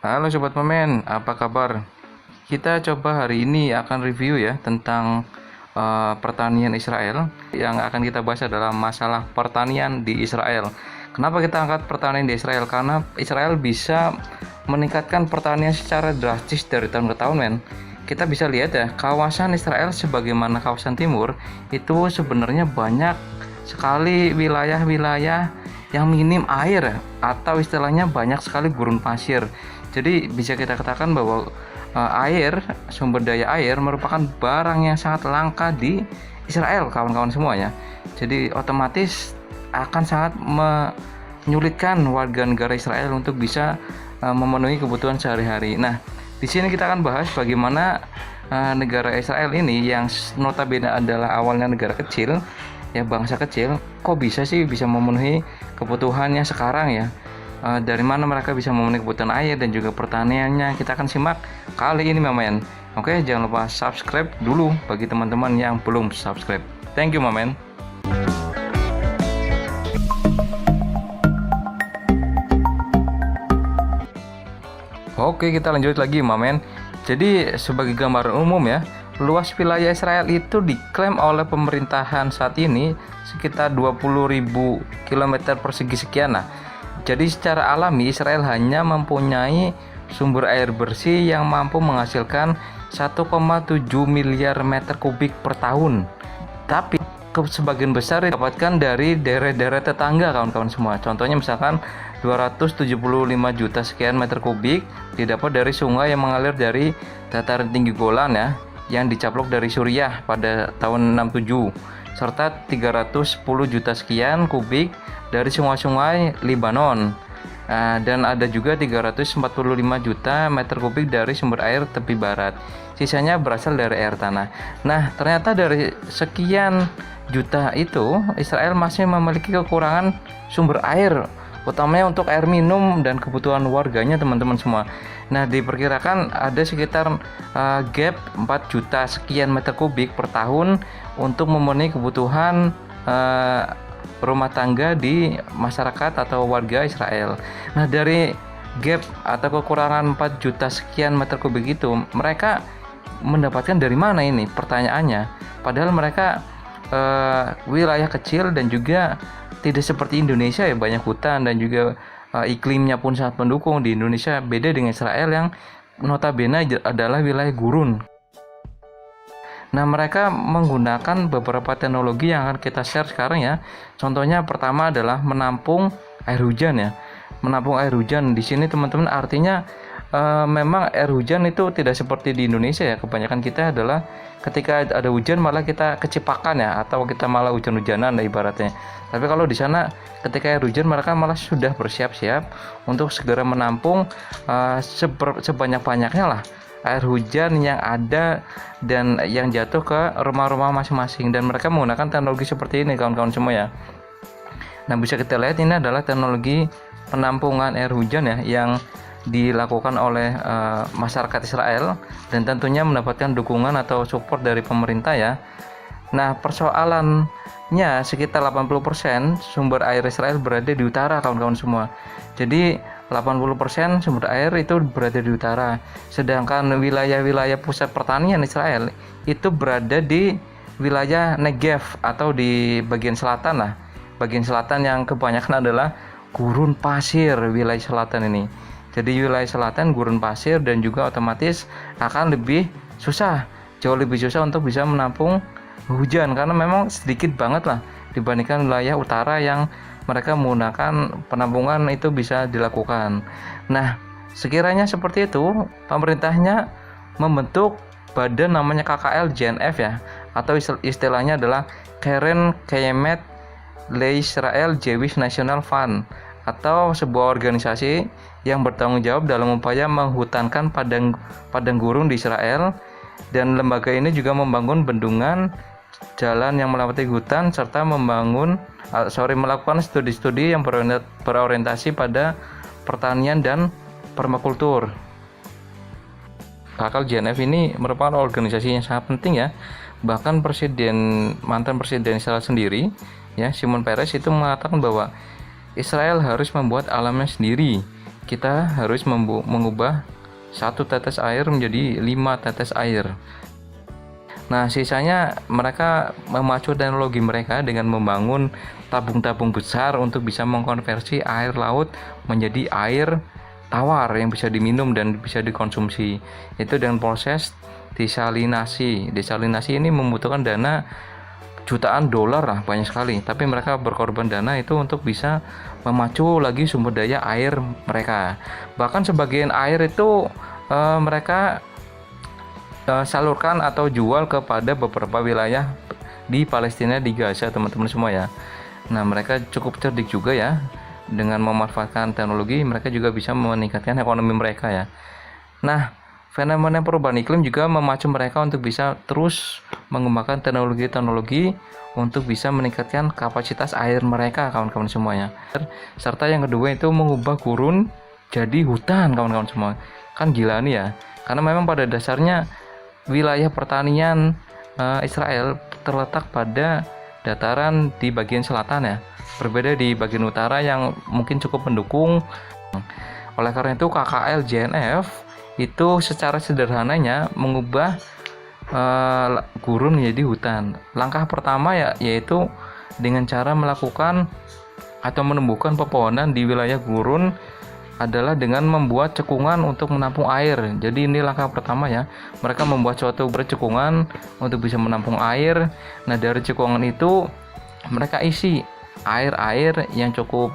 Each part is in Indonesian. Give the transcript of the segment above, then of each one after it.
Halo Sobat Momen, apa kabar? Kita coba hari ini akan review ya tentang pertanian Israel. Yang akan kita bahas adalah masalah pertanian di Israel. Kenapa kita angkat pertanian di Israel? Karena Israel bisa meningkatkan pertanian secara drastis dari tahun ke tahun, men. Kita bisa lihat ya, kawasan Israel sebagaimana kawasan timur itu sebenarnya banyak sekali wilayah-wilayah yang minim air atau istilahnya banyak sekali gurun pasir. Jadi bisa kita katakan bahwa air, sumber daya air merupakan barang yang sangat langka di Israel, kawan-kawan semuanya. Jadi otomatis akan sangat menyulitkan warga negara Israel untuk bisa memenuhi kebutuhan sehari-hari. Nah, di sini kita akan bahas bagaimana negara Israel ini yang notabene adalah awalnya negara kecil, ya bangsa kecil, kok bisa sih bisa memenuhi kebutuhannya sekarang ya. Dari mana mereka bisa memenuhi kebutuhan air dan juga pertaniannya, kita akan simak kali ini, Mamen. Oke, jangan lupa subscribe dulu bagi teman-teman yang belum subscribe. Thank you, Mamen. Oke, kita lanjut lagi, Mamen. Jadi sebagai gambaran umum ya, luas wilayah Israel itu diklaim oleh pemerintahan saat ini sekitar 20.000 km persegi sekian. Nah, jadi secara alami Israel hanya mempunyai sumber air bersih yang mampu menghasilkan 1,7 miliar meter kubik per tahun. Tapi sebagian besar didapatkan dari daerah-daerah tetangga, kawan-kawan semua. Contohnya misalkan 275 juta sekian meter kubik didapat dari sungai yang mengalir dari dataran tinggi Golan ya, yang dicaplok dari Suriah pada tahun 67, serta 310 juta sekian kubik dari sungai-sungai Libanon. Dan ada juga 345 juta meter kubik dari sumber air tepi barat. Sisanya berasal dari air tanah. Nah, ternyata dari sekian juta itu Israel masih memiliki kekurangan sumber air, utamanya untuk air minum dan kebutuhan warganya, teman-teman semua. Nah, diperkirakan ada sekitar gap 4 juta sekian meter kubik per tahun untuk memenuhi kebutuhan rumah tangga di masyarakat atau warga Israel. Nah, dari gap atau kekurangan 4 juta sekian meter kubik itu, mereka mendapatkan dari mana ini? Pertanyaannya. Padahal mereka wilayah kecil dan juga tidak seperti Indonesia ya, banyak hutan dan juga iklimnya pun sangat mendukung. Di Indonesia beda dengan Israel yang notabene adalah wilayah gurun. Nah, mereka menggunakan beberapa teknologi yang akan kita share sekarang ya. Contohnya pertama adalah menampung air hujan ya. Menampung air hujan di sini, teman-teman, artinya memang air hujan itu tidak seperti di Indonesia ya. Kebanyakan kita adalah ketika ada hujan malah kita kecipakan ya, atau kita malah hujan-hujanan ibaratnya. Tapi kalau di sana ketika air hujan mereka malah sudah bersiap-siap untuk segera menampung sebanyak-banyaknya lah air hujan yang ada dan yang jatuh ke rumah-rumah masing-masing, dan mereka menggunakan teknologi seperti ini, kawan-kawan semua ya. Nah, bisa kita lihat ini adalah teknologi penampungan air hujan ya yang dilakukan oleh masyarakat Israel dan tentunya mendapatkan dukungan atau support dari pemerintah ya. Nah, persoalannya sekitar 80% sumber air Israel berada di utara, kawan-kawan semua. Jadi 80% sumber air itu berada di utara, sedangkan wilayah-wilayah pusat pertanian Israel itu berada di wilayah Negev atau di bagian selatan lah. Bagian selatan yang kebanyakan adalah gurun pasir wilayah selatan ini. Jadi wilayah selatan gurun pasir dan juga otomatis akan lebih susah, jauh lebih susah untuk bisa menampung hujan karena memang sedikit banget lah dibandingkan wilayah utara yang mereka menggunakan penampungan itu bisa dilakukan. Nah, sekiranya seperti itu, pemerintahnya membentuk badan namanya KKL JNF ya, atau istilahnya adalah Keren Kayemet LeIsrael Jewish National Fund, atau sebuah organisasi yang bertanggung jawab dalam upaya menghutankan padang gurun di Israel. Dan lembaga ini juga membangun bendungan, jalan yang melewati hutan, serta melakukan studi-studi yang berorientasi pada pertanian dan permakultur. KKL JNF ini merupakan organisasi yang sangat penting ya. Bahkan mantan presiden Israel sendiri ya, Shimon Peres, itu mengatakan bahwa Israel harus membuat alamnya sendiri, kita harus mengubah 1 tetes air menjadi 5 tetes air. Nah, sisanya mereka memacu teknologi mereka dengan membangun tabung-tabung besar untuk bisa mengkonversi air laut menjadi air tawar yang bisa diminum dan bisa dikonsumsi. Itu dengan proses desalinasi. Desalinasi ini membutuhkan dana jutaan dolar lah, banyak sekali. Tapi mereka berkorban dana itu untuk bisa memacu lagi sumber daya air mereka. Bahkan sebagian air itu mereka salurkan atau jual kepada beberapa wilayah di Palestina, di Gaza, teman-teman semua ya. Nah, mereka cukup cerdik juga ya. Dengan memanfaatkan teknologi, mereka juga bisa meningkatkan ekonomi mereka ya. Nah, fenomena perubahan iklim juga memacu mereka untuk bisa terus mengembangkan teknologi-teknologi untuk bisa meningkatkan kapasitas air mereka, kawan-kawan semuanya. Serta yang kedua itu mengubah gurun jadi hutan, kawan-kawan semua. Kan gila nih ya. Karena memang pada dasarnya wilayah pertanian Israel terletak pada dataran di bagian selatan ya, berbeda di bagian utara yang mungkin cukup mendukung. Oleh karena itu KKL JNF itu secara sederhananya mengubah gurun menjadi hutan. Langkah pertama yaitu dengan cara melakukan atau menumbuhkan pepohonan di wilayah gurun adalah dengan membuat cekungan untuk menampung air. Jadi ini langkah pertama ya. Mereka membuat suatu cekungan untuk bisa menampung air. Nah, dari cekungan itu mereka isi air-air yang cukup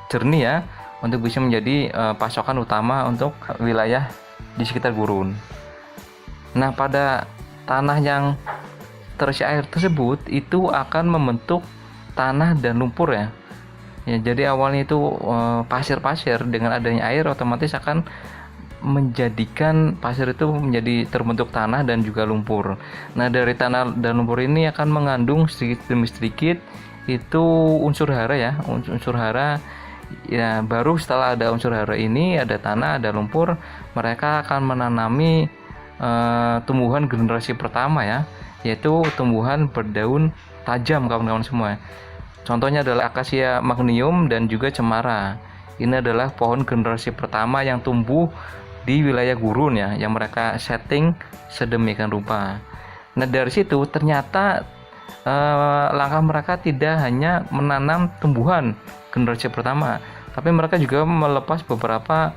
jernih ya, untuk bisa menjadi pasokan utama untuk wilayah di sekitar gurun. Nah, pada tanah yang terisi air tersebut itu akan membentuk tanah dan lumpur ya. Ya, jadi awalnya itu pasir-pasir, dengan adanya air otomatis akan menjadikan pasir itu menjadi terbentuk tanah dan juga lumpur. Nah, dari tanah dan lumpur ini akan mengandung sedikit demi sedikit itu unsur hara ya, unsur hara ya. Baru setelah ada unsur hara ini, ada tanah, ada lumpur, mereka akan menanami tumbuhan generasi pertama ya, yaitu tumbuhan berdaun tajam, kawan-kawan semua. Contohnya adalah akasia magnium dan juga cemara. Ini adalah pohon generasi pertama yang tumbuh di wilayah gurun ya, yang mereka setting sedemikian rupa. Nah, dari situ ternyata langkah mereka tidak hanya menanam tumbuhan generasi pertama, tapi mereka juga melepas beberapa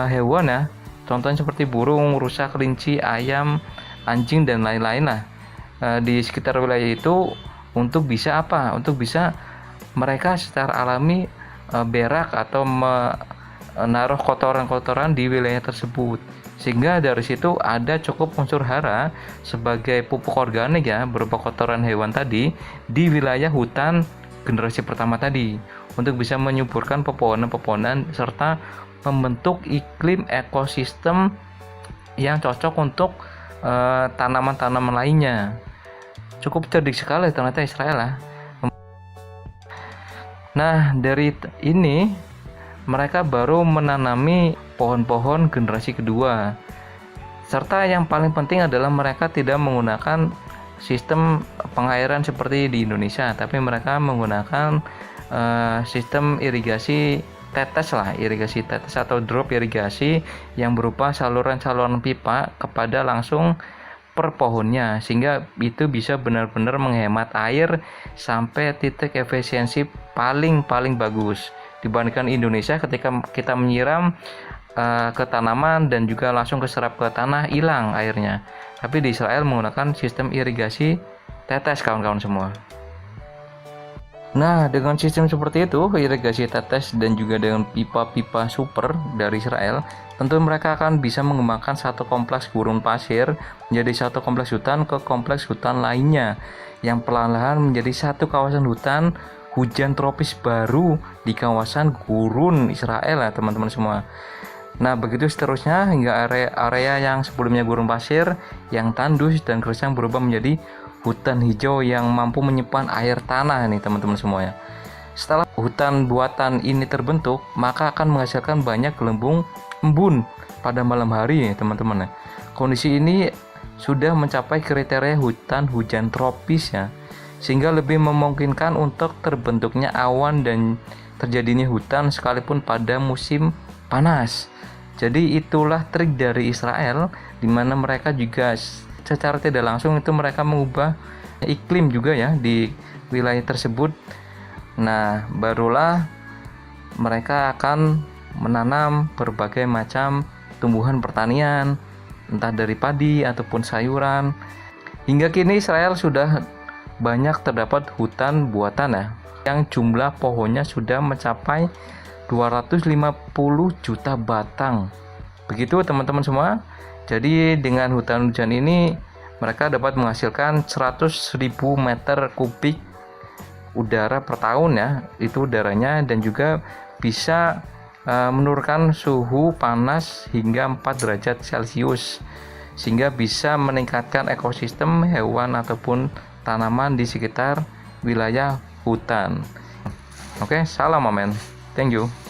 hewan ya. Contohnya seperti burung, rusa, kelinci, ayam, anjing dan lain-lain lah di sekitar wilayah itu. Untuk bisa apa? Untuk bisa mereka secara alami berak atau menaruh kotoran-kotoran di wilayah tersebut. Sehingga dari situ ada cukup unsur hara sebagai pupuk organik ya, berupa kotoran hewan tadi di wilayah hutan generasi pertama tadi, untuk bisa menyuburkan pepohonan-pepohonan serta membentuk iklim ekosistem yang cocok untuk tanaman-tanaman lainnya. Cukup cerdik sekali ternyata Israel lah. Nah, dari ini mereka baru menanami pohon-pohon generasi kedua. Serta yang paling penting adalah mereka tidak menggunakan sistem pengairan seperti di Indonesia, tapi mereka menggunakan sistem irigasi tetes lah, irigasi tetes atau drop irigasi yang berupa saluran-saluran pipa kepada langsung per pohonnya, sehingga itu bisa benar-benar menghemat air sampai titik efisiensi paling bagus dibandingkan Indonesia. Ketika kita menyiram ke tanaman dan juga langsung keserap ke tanah, hilang airnya. Tapi di Israel menggunakan sistem irigasi tetes, kawan-kawan semua. Nah, dengan sistem seperti itu, irigasi tetes dan juga dengan pipa-pipa super dari Israel, tentu mereka akan bisa mengembangkan satu kompleks gurun pasir menjadi satu kompleks hutan ke kompleks hutan lainnya, yang perlahan-lahan menjadi satu kawasan hutan hujan tropis baru di kawasan gurun Israel ya, teman-teman semua. Nah, begitu seterusnya hingga area yang sebelumnya gurun pasir yang tandus dan gersang berubah menjadi hutan hijau yang mampu menyimpan air tanah nih, teman-teman semuanya. Setelah hutan buatan ini terbentuk, maka akan menghasilkan banyak gelembung embun pada malam hari, teman-teman. Kondisi ini sudah mencapai kriteria hutan hujan tropis ya, sehingga lebih memungkinkan untuk terbentuknya awan dan terjadinya hutan sekalipun pada musim panas. Jadi itulah trik dari Israel, di mana mereka juga secara tidak langsung itu mereka mengubah iklim juga ya di wilayah tersebut. Nah, barulah mereka akan menanam berbagai macam tumbuhan pertanian, entah dari padi ataupun sayuran. Hingga kini Israel sudah banyak terdapat hutan buatan ya, yang jumlah pohonnya sudah mencapai 250 juta batang. Begitu teman-teman semua. Jadi dengan hutan hujan ini mereka dapat menghasilkan 100.000 meter kubik udara per tahun ya, itu udaranya, dan juga bisa menurunkan suhu panas hingga 4 derajat Celcius, sehingga bisa meningkatkan ekosistem hewan ataupun tanaman di sekitar wilayah hutan. Oke, salam amen. Thank you.